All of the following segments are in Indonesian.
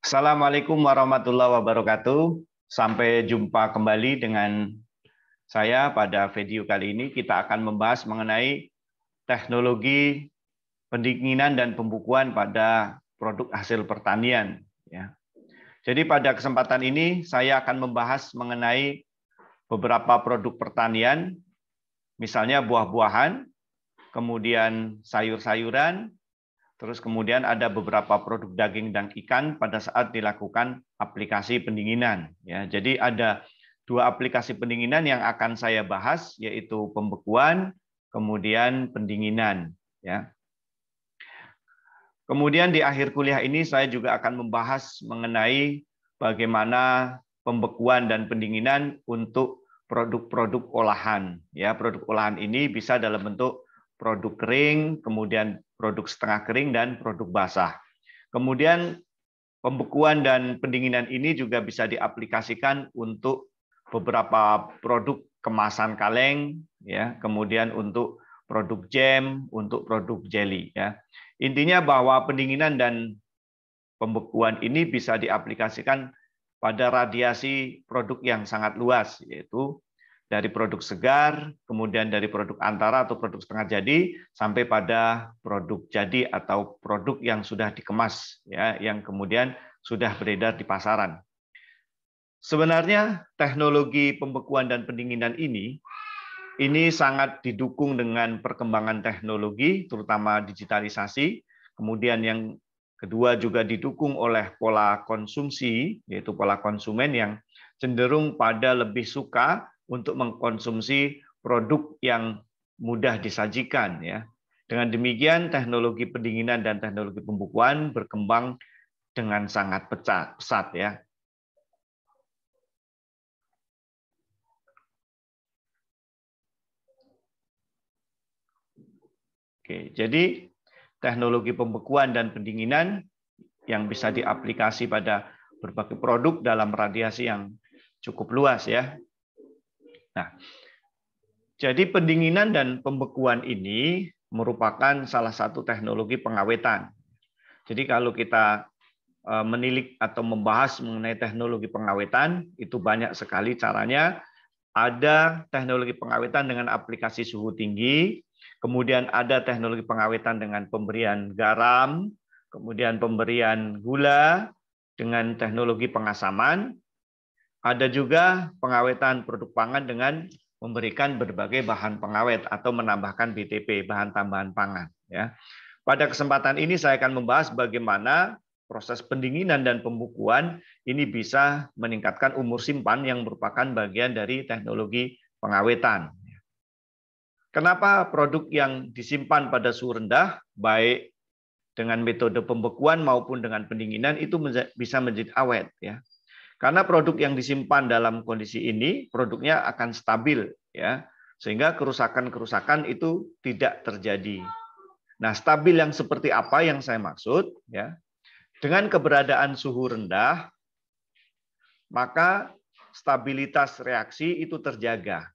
Assalamualaikum warahmatullahi wabarakatuh. Sampai jumpa kembali dengan saya pada video kali ini. Kita akan membahas mengenai teknologi pendinginan dan pembukuan pada produk hasil pertanian. Jadi pada kesempatan ini saya akan membahas mengenai beberapa produk pertanian, misalnya buah-buahan, kemudian sayur-sayuran, terus kemudian ada beberapa produk daging dan ikan pada saat dilakukan aplikasi pendinginan. Jadi ada dua aplikasi pendinginan yang akan saya bahas, yaitu pembekuan, kemudian pendinginan. Kemudian di akhir kuliah ini saya juga akan membahas mengenai bagaimana pembekuan dan pendinginan untuk produk-produk olahan. Produk olahan ini bisa dalam bentuk produk kering, kemudian produk setengah kering, dan produk basah. Kemudian pembekuan dan pendinginan ini juga bisa diaplikasikan untuk beberapa produk kemasan kaleng, kemudian untuk produk jam, untuk produk jelly. Intinya bahwa pendinginan dan pembekuan ini bisa diaplikasikan pada radiasi produk yang sangat luas, yaitu dari produk segar, kemudian dari produk antara atau produk setengah jadi, sampai pada produk jadi atau produk yang sudah dikemas, yang kemudian sudah beredar di pasaran. Sebenarnya teknologi pembekuan dan pendinginan ini sangat didukung dengan perkembangan teknologi, terutama digitalisasi. Kemudian yang kedua juga didukung oleh pola konsumsi, yaitu pola konsumen yang cenderung pada lebih suka untuk mengkonsumsi produk yang mudah disajikan. Dengan demikian, teknologi pendinginan dan teknologi pembekuan berkembang dengan sangat pesat. Oke, jadi teknologi pembekuan dan pendinginan yang bisa diaplikasi pada berbagai produk dalam radiasi yang cukup luas. Nah, jadi pendinginan dan pembekuan ini merupakan salah satu teknologi pengawetan. Jadi kalau kita menilik atau membahas mengenai teknologi pengawetan, itu banyak sekali caranya. Ada teknologi pengawetan dengan aplikasi suhu tinggi, kemudian ada teknologi pengawetan dengan pemberian garam, kemudian pemberian gula dengan teknologi pengasaman. Ada juga pengawetan produk pangan dengan memberikan berbagai bahan pengawet atau menambahkan BTP, bahan tambahan pangan. Pada kesempatan ini saya akan membahas bagaimana proses pendinginan dan pembekuan ini bisa meningkatkan umur simpan yang merupakan bagian dari teknologi pengawetan. Kenapa produk yang disimpan pada suhu rendah, baik dengan metode pembekuan maupun dengan pendinginan, itu bisa menjadi awet? Karena produk yang disimpan dalam kondisi ini, produknya akan stabil, sehingga kerusakan-kerusakan itu tidak terjadi. Nah, stabil yang seperti apa yang saya maksud? Dengan keberadaan suhu rendah, maka stabilitas reaksi itu terjaga.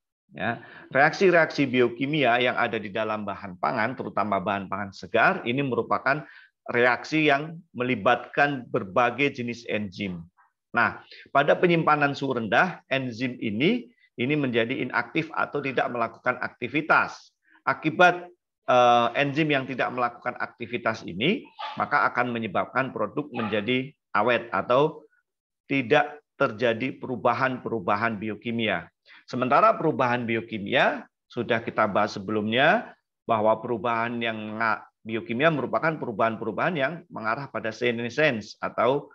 Reaksi-reaksi biokimia yang ada di dalam bahan pangan, terutama bahan pangan segar, ini merupakan reaksi yang melibatkan berbagai jenis enzim. Nah, pada penyimpanan suhu rendah, enzim ini menjadi inaktif atau tidak melakukan aktivitas. Akibat enzim yang tidak melakukan aktivitas ini, maka akan menyebabkan produk menjadi awet atau tidak terjadi perubahan-perubahan biokimia. Sementara perubahan biokimia sudah kita bahas sebelumnya, bahwa perubahan yang biokimia merupakan perubahan-perubahan yang mengarah pada senescence atau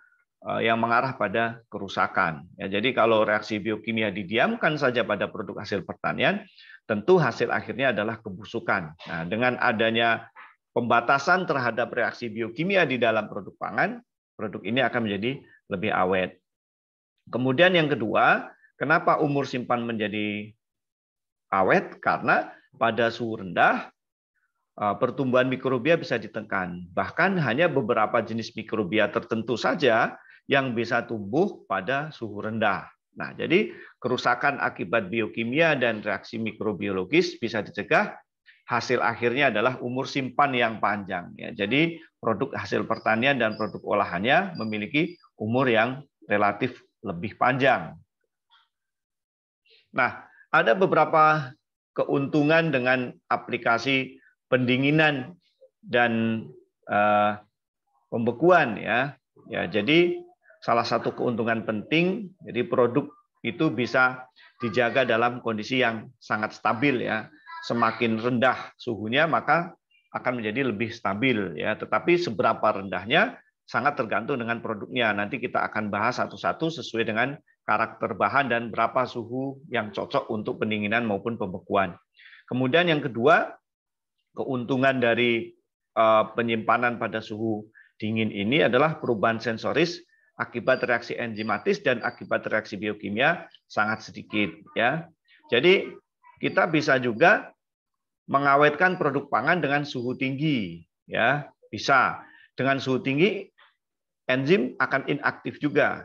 yang mengarah pada kerusakan. Jadi kalau reaksi biokimia didiamkan saja pada produk hasil pertanian, tentu hasil akhirnya adalah kebusukan. Nah, dengan adanya pembatasan terhadap reaksi biokimia di dalam produk pangan, produk ini akan menjadi lebih awet. Kemudian yang kedua, kenapa umur simpan menjadi awet? Karena pada suhu rendah, pertumbuhan mikrobia bisa ditekan. Bahkan hanya beberapa jenis mikrobia tertentu saja yang bisa tumbuh pada suhu rendah. Nah, jadi kerusakan akibat biokimia dan reaksi mikrobiologis bisa dicegah hasil akhirnya adalah umur simpan yang panjang. Ya, jadi produk hasil pertanian dan produk olahannya memiliki umur yang relatif lebih panjang. Nah, ada beberapa keuntungan dengan aplikasi pendinginan dan pembekuan ya. Ya, jadi salah satu keuntungan penting, jadi produk itu bisa dijaga dalam kondisi yang sangat stabil ya. Semakin rendah suhunya maka akan menjadi lebih stabil ya. Tetapi seberapa rendahnya sangat tergantung dengan produknya. Nanti kita akan bahas satu-satu sesuai dengan karakter bahan dan berapa suhu yang cocok untuk pendinginan maupun pembekuan. Kemudian yang kedua, keuntungan dari penyimpanan pada suhu dingin ini adalah perubahan sensoris akibat reaksi enzimatis dan akibat reaksi biokimia sangat sedikit ya. Jadi kita bisa juga mengawetkan produk pangan dengan suhu tinggi ya, bisa. Dengan suhu tinggi enzim akan inaktif juga.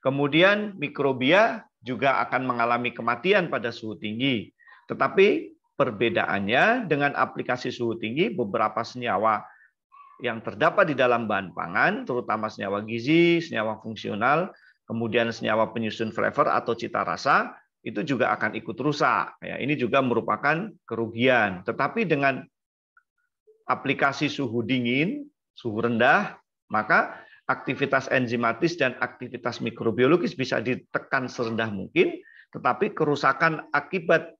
Kemudian mikrobia juga akan mengalami kematian pada suhu tinggi. Tetapi perbedaannya dengan aplikasi suhu tinggi, beberapa senyawa yang terdapat di dalam bahan pangan, terutama senyawa gizi, senyawa fungsional, kemudian senyawa penyusun flavor atau cita rasa, itu juga akan ikut rusak. Ya, ini juga merupakan kerugian. Tetapi dengan aplikasi suhu dingin, suhu rendah, maka aktivitas enzimatis dan aktivitas mikrobiologis bisa ditekan serendah mungkin, tetapi kerusakan akibat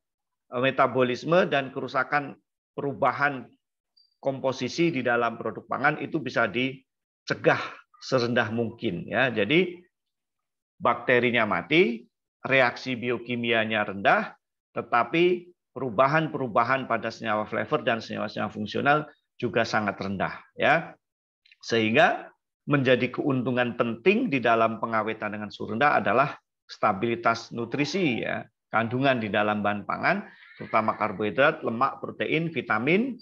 metabolisme dan kerusakan perubahan komposisi di dalam produk pangan itu bisa dicegah serendah mungkin ya. Jadi bakterinya mati, reaksi biokimianya rendah, tetapi perubahan-perubahan pada senyawa flavor dan senyawa-senyawa fungsional juga sangat rendah ya. Sehingga menjadi keuntungan penting di dalam pengawetan dengan suhu rendah adalah stabilitas nutrisi ya, kandungan di dalam bahan pangan, terutama karbohidrat, lemak, protein, vitamin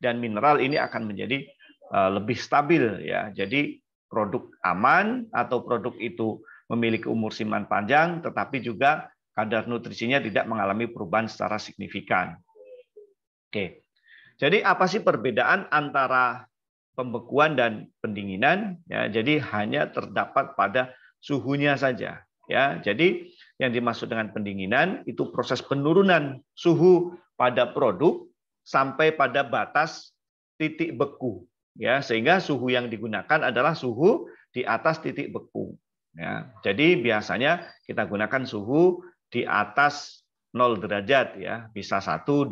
dan mineral ini akan menjadi lebih stabil ya. Jadi produk aman atau produk itu memiliki umur simpan panjang, tetapi juga kadar nutrisinya tidak mengalami perubahan secara signifikan. Oke, jadi apa sih perbedaan antara pembekuan dan pendinginan? Ya, jadi hanya terdapat pada suhunya saja. Ya, jadi yang dimaksud dengan pendinginan itu proses penurunan suhu pada produk sampai pada batas titik beku. Ya, sehingga suhu yang digunakan adalah suhu di atas titik beku. Ya, jadi biasanya kita gunakan suhu di atas 0 derajat ya, bisa 1, 2,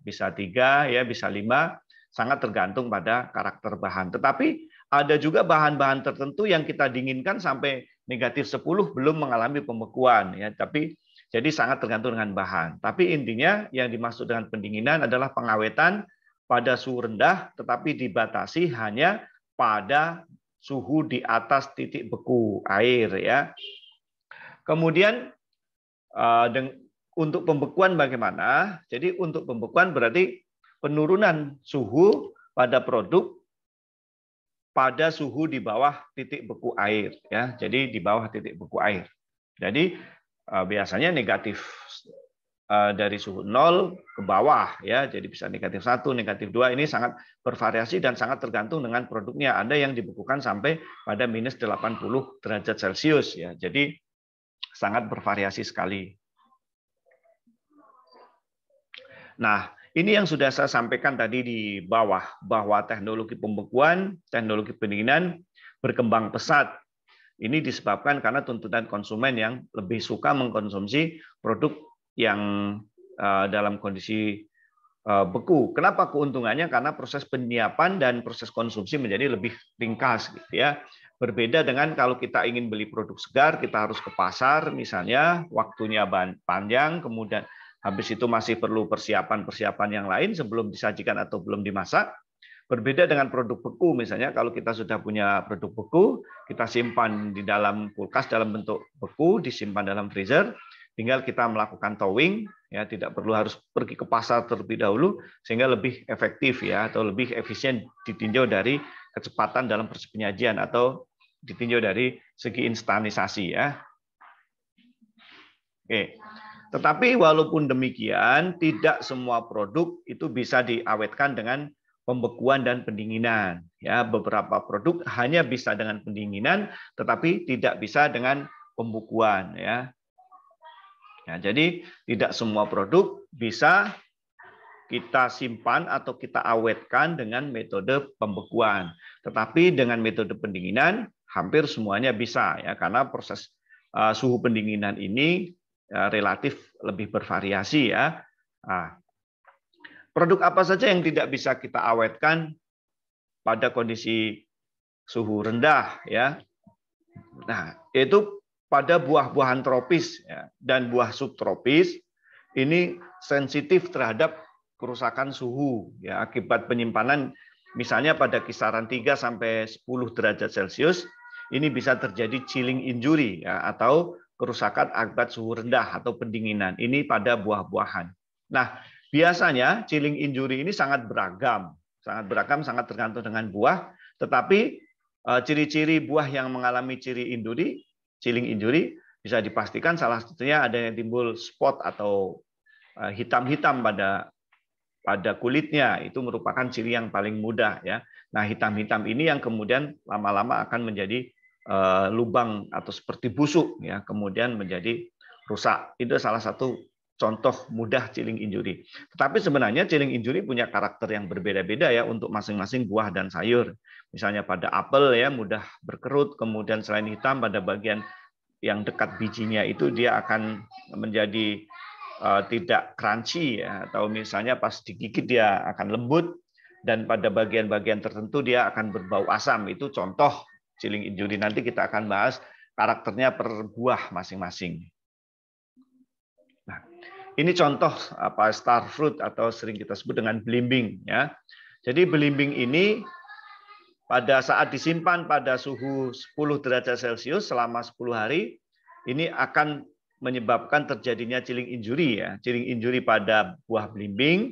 bisa 3 ya, bisa 5, sangat tergantung pada karakter bahan. Tetapi ada juga bahan-bahan tertentu yang kita dinginkan sampai negatif 10 belum mengalami pembekuan ya, tapi jadi sangat tergantung dengan bahan. Tapi intinya yang dimaksud dengan pendinginan adalah pengawetan pada suhu rendah tetapi dibatasi hanya pada suhu di atas titik beku air ya. Kemudian untuk pembekuan bagaimana? Jadi untuk pembekuan berarti penurunan suhu pada produk pada suhu di bawah titik beku air ya. Jadi di bawah titik beku air. Jadi biasanya negatif dari suhu 0 ke bawah ya. Jadi bisa negatif 1, negatif 2, ini sangat bervariasi dan sangat tergantung dengan produknya. Ada yang dibekukan sampai pada minus 80 derajat Celcius ya. Jadi sangat bervariasi sekali. Nah, ini yang sudah saya sampaikan tadi di bawah, bahwa teknologi pembekuan, teknologi pendinginan berkembang pesat. Ini disebabkan karena tuntutan konsumen yang lebih suka mengkonsumsi produk yang dalam kondisi beku. Kenapa keuntungannya? Karena proses penyiapan dan proses konsumsi menjadi lebih ringkas, gitu ya. Berbeda dengan kalau kita ingin beli produk segar, kita harus ke pasar, misalnya waktunya panjang, kemudian habis itu masih perlu persiapan-persiapan yang lain sebelum disajikan atau belum dimasak. Berbeda dengan produk beku, misalnya kalau kita sudah punya produk beku, kita simpan di dalam kulkas dalam bentuk beku, disimpan dalam freezer, tinggal kita melakukan thawing, ya tidak perlu harus pergi ke pasar terlebih dahulu, sehingga lebih efektif ya atau lebih efisien ditinjau dari kecepatan dalam proses penyajian atau ditinjau dari segi instanisasi ya. Oke. Tetapi walaupun demikian, tidak semua produk itu bisa diawetkan dengan pembekuan dan pendinginan. Ya, beberapa produk hanya bisa dengan pendinginan, tetapi tidak bisa dengan pembekuan. Ya. Ya, jadi tidak semua produk bisa kita simpan atau kita awetkan dengan metode pembekuan. Tetapi dengan metode pendinginan hampir semuanya bisa ya, karena proses suhu pendinginan ini relatif lebih bervariasi ya. Nah, produk apa saja yang tidak bisa kita awetkan pada kondisi suhu rendah ya. Nah, itu pada buah-buahan tropis ya, dan buah subtropis ini sensitif terhadap kerusakan suhu ya akibat penyimpanan misalnya pada kisaran 3 sampai 10 derajat Celcius ini bisa terjadi chilling injury ya, atau kerusakan akibat suhu rendah atau pendinginan. Ini pada buah-buahan. Nah, biasanya chilling injury ini sangat beragam, sangat tergantung dengan buah, tetapi ciri-ciri buah yang mengalami chilling injury bisa dipastikan salah satunya ada yang timbul spot atau hitam-hitam pada kulitnya. Itu merupakan ciri yang paling mudah ya. Nah, hitam-hitam ini yang kemudian lama-lama akan menjadi lubang atau seperti busuk ya, kemudian menjadi rusak. Itu salah satu contoh mudah chilling injury. Tetapi sebenarnya chilling injury punya karakter yang berbeda-beda ya untuk masing-masing buah dan sayur. Misalnya pada apel ya mudah berkerut, kemudian selain hitam pada bagian yang dekat bijinya itu dia akan menjadi tidak crunchy ya, atau misalnya pas digigit dia akan lembut, dan pada bagian-bagian tertentu dia akan berbau asam. Itu contoh chilling injury. Nanti kita akan bahas karakternya per buah masing-masing. Nah, ini contoh star fruit atau sering kita sebut dengan belimbing ya. Jadi belimbing ini pada saat disimpan pada suhu 10 derajat Celcius selama 10 hari ini akan menyebabkan terjadinya chilling injury ya. Chilling injury pada buah belimbing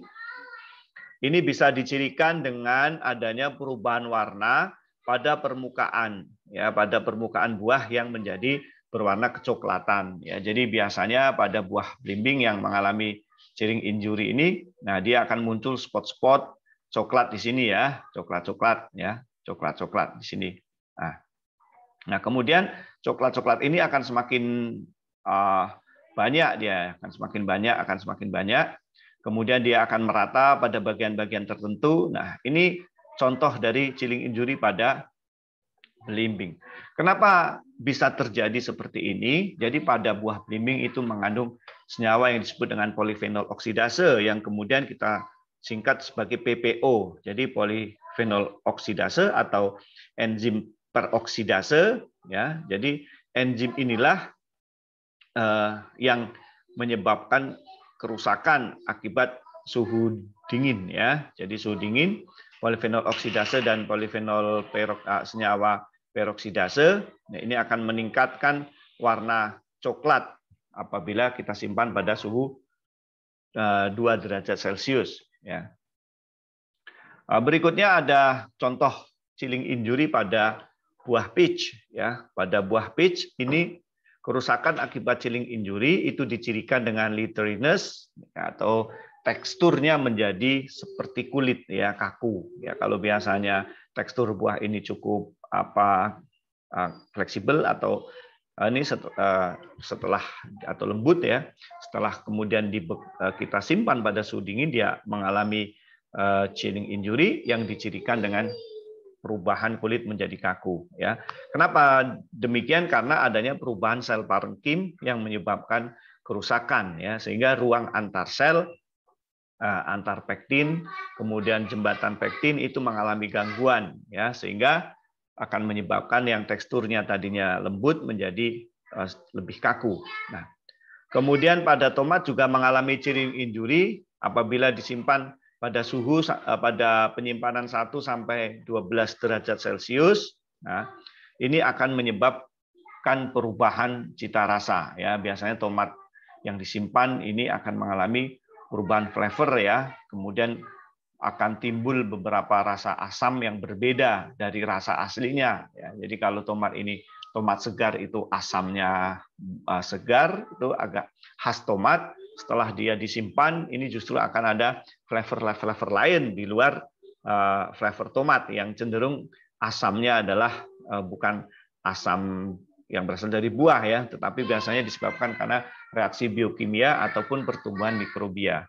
ini bisa dicirikan dengan adanya perubahan warna pada permukaan ya, pada permukaan buah yang menjadi berwarna kecoklatan ya. Jadi biasanya pada buah belimbing yang mengalami chilling injury ini, nah dia akan muncul spot-spot coklat di sini ya, coklat-coklat ya, coklat-coklat di sini. Nah, kemudian coklat-coklat ini akan semakin banyak, dia akan semakin banyak. Kemudian dia akan merata pada bagian-bagian tertentu. Nah, ini contoh dari chilling injury pada belimbing. Kenapa bisa terjadi seperti ini? Jadi pada buah belimbing itu mengandung senyawa yang disebut dengan polifenol oksidase yang kemudian kita singkat sebagai PPO. Jadi polifenol oksidase atau enzim peroksidase ya. Jadi enzim inilah yang menyebabkan kerusakan akibat suhu dingin ya. Jadi suhu dingin, polifenol oksidase dan polifenol senyawa peroksidase, nah ini akan meningkatkan warna coklat apabila kita simpan pada suhu 2 derajat Celcius ya. Berikutnya ada contoh chilling injury pada buah peach ya. Pada buah peach ini kerusakan akibat chilling injury itu dicirikan dengan lithoriness atau teksturnya menjadi seperti kulit ya, kaku ya. Kalau biasanya tekstur buah ini cukup fleksibel atau ini setelah atau lembut ya, setelah kemudian kita simpan pada suhu dingin dia mengalami chilling injury yang dicirikan dengan perubahan kulit menjadi kaku ya. Kenapa demikian? Karena adanya perubahan sel parenkim yang menyebabkan kerusakan ya, sehingga ruang antar sel antar pektin kemudian jembatan pektin itu mengalami gangguan ya, sehingga akan menyebabkan yang teksturnya tadinya lembut menjadi lebih kaku. Nah, kemudian pada tomat juga mengalami chilling injury apabila disimpan pada suhu pada penyimpanan 1 sampai 12 derajat Celcius. Nah, ini akan menyebabkan perubahan cita rasa ya. Biasanya tomat yang disimpan ini akan mengalami perubahan flavor ya. Kemudian akan timbul beberapa rasa asam yang berbeda dari rasa aslinya ya. Jadi kalau tomat segar itu asamnya segar, itu agak khas tomat setelah dia disimpan ini justru akan ada flavor lain di luar flavor tomat yang cenderung asamnya adalah bukan asam yang berasal dari buah ya, tetapi biasanya disebabkan karena reaksi biokimia ataupun pertumbuhan mikrobia.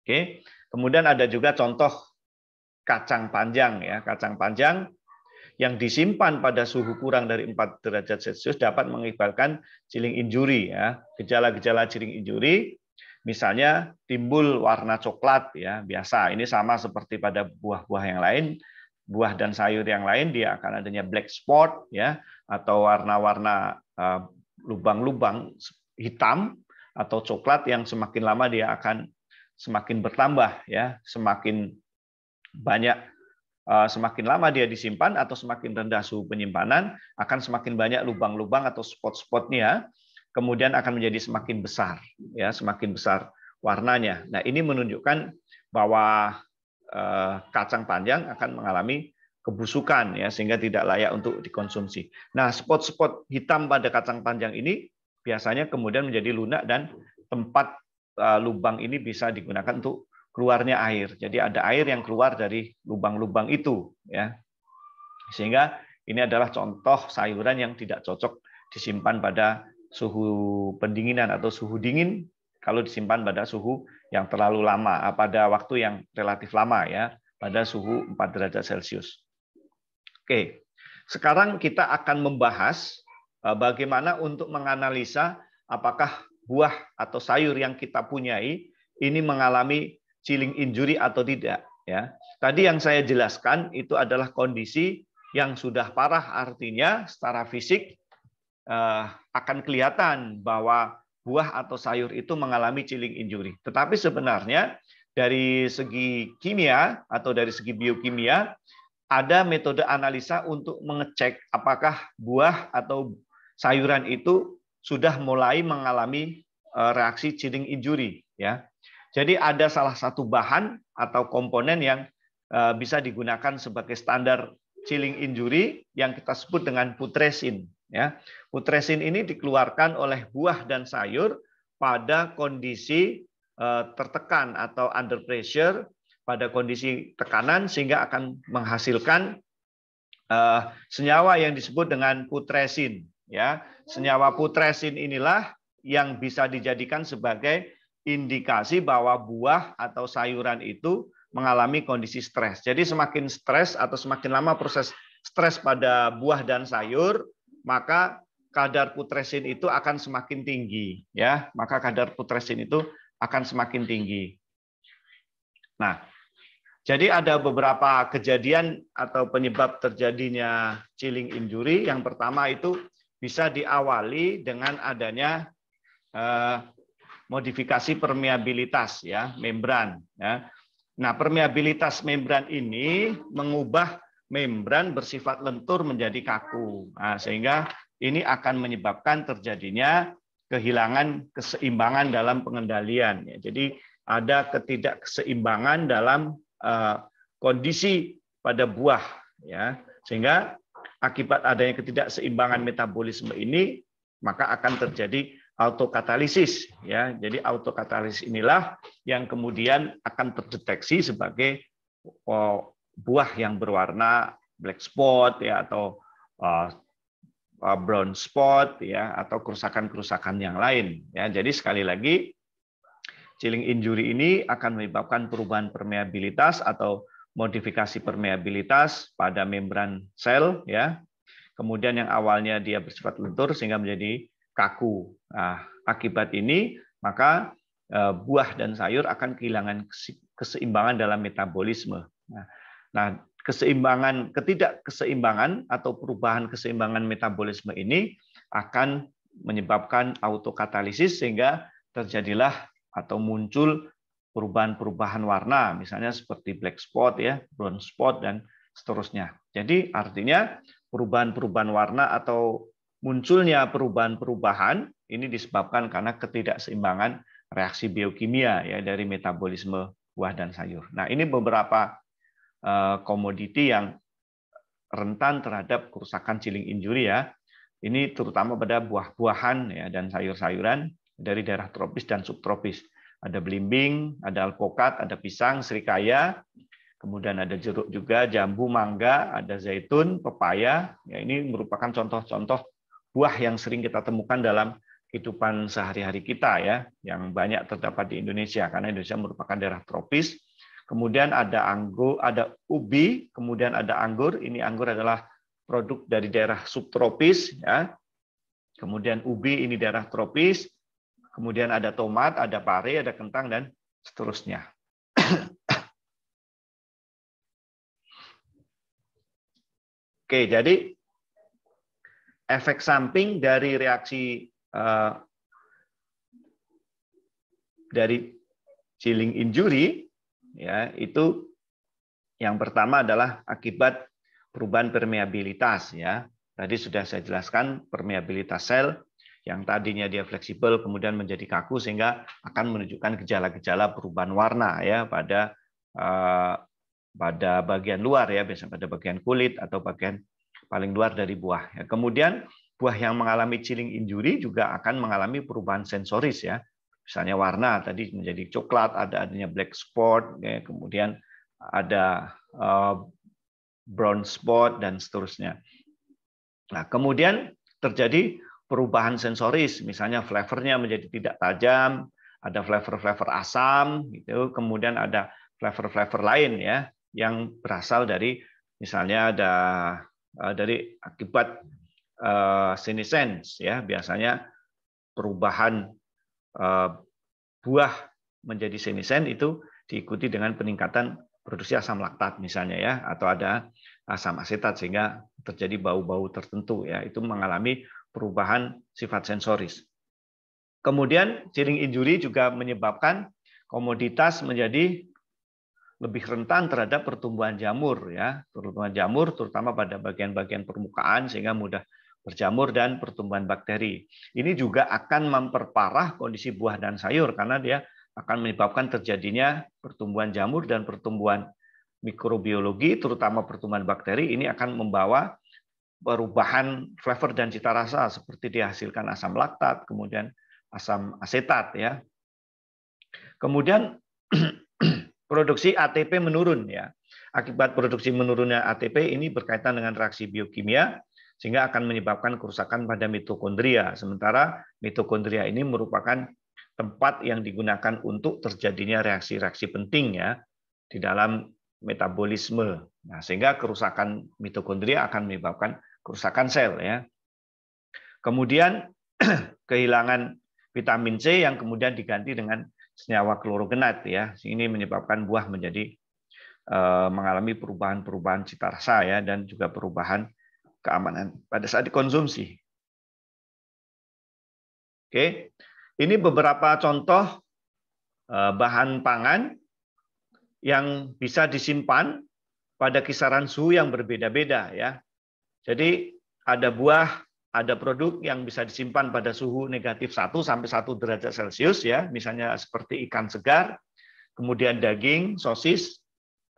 Oke, kemudian ada juga contoh kacang panjang ya, kacang panjang yang disimpan pada suhu kurang dari 4 derajat Celcius dapat mengakibatkan chilling injury ya. Gejala-gejala chilling injury misalnya timbul warna coklat ya, biasa. Ini sama seperti pada buah-buah yang lain, buah dan sayur yang lain dia akan adanya black spot ya atau warna-warna lubang-lubang hitam atau coklat yang semakin lama dia akan semakin bertambah ya, semakin banyak. Semakin lama dia disimpan atau semakin rendah suhu penyimpanan, akan semakin banyak lubang-lubang atau spot-spotnya, kemudian akan menjadi semakin besar, ya, semakin besar warnanya. Nah, ini menunjukkan bahwa kacang panjang akan mengalami kebusukan, ya, sehingga tidak layak untuk dikonsumsi. Nah, spot-spot hitam pada kacang panjang ini biasanya kemudian menjadi lunak dan tempat lubang ini bisa digunakan untuk keluarnya air. Jadi ada air yang keluar dari lubang-lubang itu ya. Sehingga ini adalah contoh sayuran yang tidak cocok disimpan pada suhu pendinginan atau suhu dingin kalau disimpan pada suhu yang terlalu lama, pada waktu yang relatif lama ya, pada suhu 4 derajat Celcius. Oke. Sekarang kita akan membahas bagaimana untuk menganalisa apakah buah atau sayur yang kita punyai ini mengalami chilling injury atau tidak ya. Tadi yang saya jelaskan itu adalah kondisi yang sudah parah, artinya secara fisik akan kelihatan bahwa buah atau sayur itu mengalami chilling injury. Tetapi sebenarnya dari segi kimia atau dari segi biokimia ada metode analisa untuk mengecek apakah buah atau sayuran itu sudah mulai mengalami reaksi chilling injury ya. Jadi ada salah satu bahan atau komponen yang bisa digunakan sebagai standar chilling injury yang kita sebut dengan putresin. Ya, putresin ini dikeluarkan oleh buah dan sayur pada kondisi tertekan atau under pressure, pada kondisi tekanan sehingga akan menghasilkan senyawa yang disebut dengan putresin. Ya, senyawa putresin inilah yang bisa dijadikan sebagai indikasi bahwa buah atau sayuran itu mengalami kondisi stres. Jadi semakin stres atau semakin lama proses stres pada buah dan sayur, maka kadar putresin itu akan semakin tinggi, ya. Maka kadar putresin itu akan semakin tinggi. Nah, jadi ada beberapa kejadian atau penyebab terjadinya chilling injury. Yang pertama itu bisa diawali dengan adanya modifikasi permeabilitas ya membran ya. Nah, permeabilitas membran ini mengubah membran bersifat lentur menjadi kaku. Nah, sehingga ini akan menyebabkan terjadinya kehilangan keseimbangan dalam pengendalian ya. Jadi ada ketidakseimbangan dalam kondisi pada buah ya. Sehingga akibat adanya ketidakseimbangan metabolisme ini maka akan terjadi autokatalisis ya. Jadi autokatalisis inilah yang kemudian akan terdeteksi sebagai buah yang berwarna black spot ya atau brown spot ya atau kerusakan-kerusakan yang lain ya. Jadi sekali lagi chilling injury ini akan menyebabkan perubahan permeabilitas atau modifikasi permeabilitas pada membran sel ya. Kemudian yang awalnya dia bersifat lentur sehingga menjadi kaku. Nah, akibat ini maka buah dan sayur akan kehilangan keseimbangan dalam metabolisme. Nah, ketidakkeseimbangan atau perubahan keseimbangan metabolisme ini akan menyebabkan autokatalisis sehingga terjadilah atau muncul perubahan-perubahan warna, misalnya seperti black spot ya, brown spot dan seterusnya. Jadi artinya perubahan-perubahan warna atau munculnya perubahan-perubahan ini disebabkan karena ketidakseimbangan reaksi biokimia ya dari metabolisme buah dan sayur. Nah, ini beberapa komoditi yang rentan terhadap kerusakan chilling injury ya. Ini terutama pada buah-buahan ya dan sayur-sayuran dari daerah tropis dan subtropis. Ada belimbing, ada alpukat, ada pisang, serikaya, kemudian ada jeruk juga, jambu, mangga, ada zaitun, pepaya. Ya, ini merupakan contoh-contoh buah yang sering kita temukan dalam kehidupan sehari-hari kita ya, yang banyak terdapat di Indonesia karena Indonesia merupakan daerah tropis. Kemudian ada anggur, ada ubi, kemudian ada anggur. Ini anggur adalah produk dari daerah subtropis ya. Kemudian ubi ini daerah tropis. Kemudian ada tomat, ada pare, ada kentang dan seterusnya. Oke, jadi efek samping dari reaksi dari chilling injury ya, itu yang pertama adalah akibat perubahan permeabilitas ya. Tadi sudah saya jelaskan permeabilitas sel yang tadinya dia fleksibel kemudian menjadi kaku sehingga akan menunjukkan gejala-gejala perubahan warna ya pada bagian luar ya, biasanya pada bagian kulit atau bagian paling luar dari buah. Ya, kemudian buah yang mengalami chilling injury juga akan mengalami perubahan sensoris ya. Misalnya warna tadi menjadi coklat, adanya black spot, ya, kemudian ada brown spot dan seterusnya. Nah, kemudian terjadi perubahan sensoris, misalnya flavornya menjadi tidak tajam, ada flavor-flavor asam, gitu. Kemudian ada flavor-flavor lain ya yang berasal dari misalnya ada dari akibat senescence ya, biasanya perubahan buah menjadi senescent itu diikuti dengan peningkatan produksi asam laktat misalnya ya, atau ada asam asetat sehingga terjadi bau-bau tertentu ya, itu mengalami perubahan sifat sensoris. Kemudian chilling injury juga menyebabkan komoditas menjadi lebih rentan terhadap pertumbuhan jamur ya, pertumbuhan jamur terutama pada bagian-bagian permukaan sehingga mudah berjamur dan pertumbuhan bakteri. Ini juga akan memperparah kondisi buah dan sayur karena dia akan menyebabkan terjadinya pertumbuhan jamur dan pertumbuhan mikrobiologi, terutama pertumbuhan bakteri. Ini akan membawa perubahan flavor dan cita rasa seperti dihasilkan asam laktat, kemudian asam asetat ya. Kemudian produksi ATP menurun ya. Akibat produksi menurunnya ATP ini berkaitan dengan reaksi biokimia sehingga akan menyebabkan kerusakan pada mitokondria. Sementara mitokondria ini merupakan tempat yang digunakan untuk terjadinya reaksi-reaksi penting ya di dalam metabolisme. Nah, sehingga kerusakan mitokondria akan menyebabkan kerusakan sel ya. Kemudian kehilangan vitamin C yang kemudian diganti dengan senyawa klorogenat ya. Ini menyebabkan buah menjadi mengalami perubahan-perubahan cita rasa ya dan juga perubahan keamanan pada saat dikonsumsi. Oke. Ini beberapa contoh bahan pangan yang bisa disimpan pada kisaran suhu yang berbeda-beda ya. Jadi ada buah, ada produk yang bisa disimpan pada suhu negatif 1 sampai 1 derajat Celcius ya, misalnya seperti ikan segar, kemudian daging, sosis,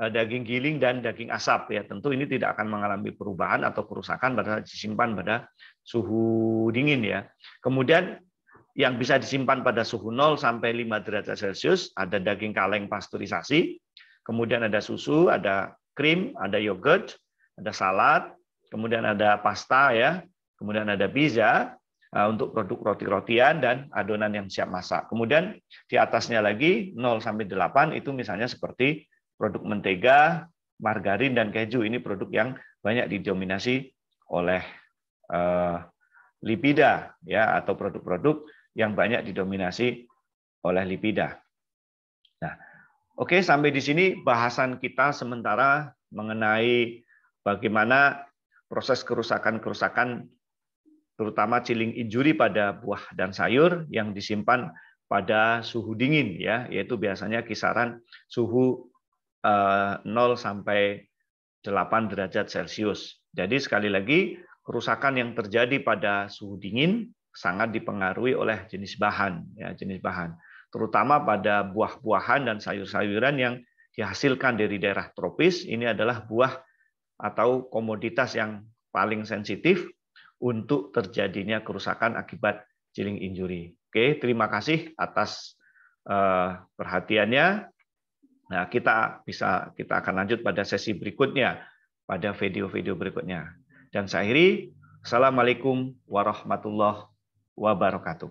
daging giling dan daging asap ya. Tentu ini tidak akan mengalami perubahan atau kerusakan pada disimpan pada suhu dingin ya. Kemudian yang bisa disimpan pada suhu 0 sampai 5 derajat Celcius, ada daging kaleng pasteurisasi, kemudian ada susu, ada krim, ada yogurt, ada salad, kemudian ada pasta ya, kemudian ada pizza untuk produk roti-rotian dan adonan yang siap masak. Kemudian di atasnya lagi 0 sampai 8 itu misalnya seperti produk mentega, margarin dan keju. Ini produk yang banyak didominasi oleh lipida ya, atau produk-produk yang banyak didominasi oleh lipida. Nah, oke, sampai di sini bahasan kita sementara mengenai bagaimana proses kerusakan-kerusakan terutama chilling injury pada buah dan sayur yang disimpan pada suhu dingin ya, yaitu biasanya kisaran suhu 0 sampai 8 derajat Celcius. Jadi sekali lagi kerusakan yang terjadi pada suhu dingin sangat dipengaruhi oleh jenis bahan ya, jenis bahan. Terutama pada buah-buahan dan sayur-sayuran yang dihasilkan dari daerah tropis, ini adalah buah atau komoditas yang paling sensitif untuk terjadinya kerusakan akibat chilling injury. Oke, terima kasih atas perhatiannya. Nah, kita akan lanjut pada sesi berikutnya, pada video-video berikutnya. Dan saya akhiri, Assalamualaikum warahmatullahi wabarakatuh.